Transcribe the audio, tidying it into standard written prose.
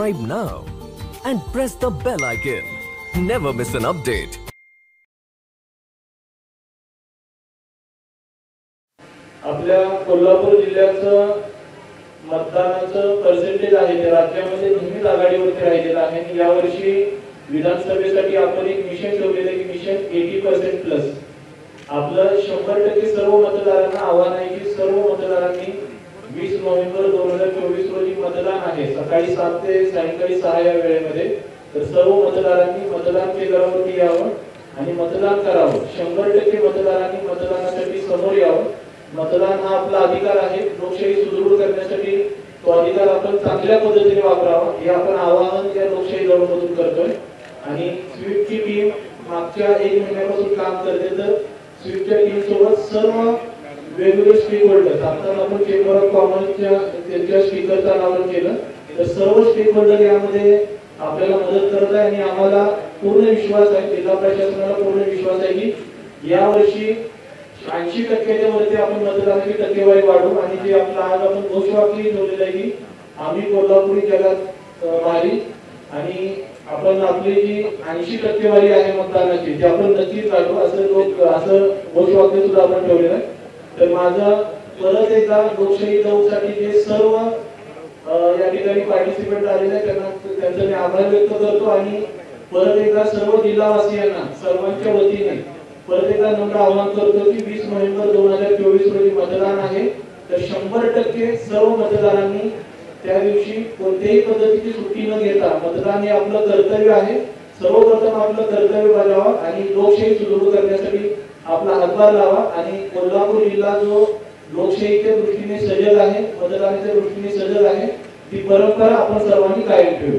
subscribe now and press the bell icon. Never miss an update. आपल्या कोल्हापूर जिल्ह्याचं मतदानाचं percentage आहे ते राज्यामध्ये नेहमीच आघाडीवरती राहिलेलं आहे आणि यावर्षी विधानसभेसाठी आपण एक मिशन ठेवलेलं आहे की मिशन 80% प्लस। आपलं 100% सर्व मतदारांना आव्हान आहे की सर्व मतदारांनी 20 नोव्हेंबर 2024 रोजी मतदान आहे सकाळी 7 ते सायंकाळी 6 या वेळेमध्ये। तर सर्व मतदारांनी मतदान केंद्रावरती यावं आणि मतदान करावं। 100% मतदारांनी मतदानासाठी समोर यावं। मतदान हा आपला अधिकार आहे। लोकशाही सुदृढ करण्यासाठी तो अधिकार आपण चांगल्या पद्धतीने वापरावा हे आपण आवाहन या लोकशाही लढवमधून करतोय। आणि स्वीपची टीम मागच्या 1 महिन्यापासून काम करते। तर स्वीपच्या टीम सोबत सर्व वेगवेगळे स्टेक होल्डर्स आता आपण चेंबर ऑफ कॉमर्सच्या त्यांच्या स्पीकरचं अनावरण केलं। तर सर्व स्टेक होल्डर यामध्ये आपल्याला मदत करत आहे आणि आम्हाला पूर्ण विश्वास आहे, जिल्हा प्रशासनाला पूर्ण विश्वास आहे की यावर्षी 80% वरती आपण मतदानाची टक्केवारी वाढवू। आणि जे आपला आज आपण घोषवाक्य ठेवलेलं आहे की आम्ही कोल्हापुरी जगात भारी आणि आपण आपली जी 80% आहे मतदानाची ते आपण नक्कीच काढू असं घोषवाक्य सुद्धा आपण ठेवलेलं आहे। तर माझं परत एकदा लोकशाही लढवसाठी जे सर्व या ठिकाणी पार्टिसिपेंट झालेले आहेत त्यांचा मी आभार व्यक्त करतो आणि परत एकदा सर्व जिल्हावासियांना सर्वांच्या वतीने परत एकदा नम्र आवाहन करतो की 20 नोव्हेंबर 2024 रोजी मतदान आहे। तर 100% सर्व मतदारांनी त्या दिवशी कोणत्याही पद्धतीची सुट्टी न घेता मतदान हे आपलं कर्तव्य आहे। सर्वप्रथम आपलं कर्तव्य बजावा आणि लोकशाही सुदृढ करण्यासाठी आपला हातभार लावा। आणि कोल्हापूर जिल्हा जो लोकशाहीच्या दृष्टीने सजग आहे, मतदानाच्या दृष्टीने सजग आहे, ती परंपरा आपण सर्वांनी कायम ठेवू।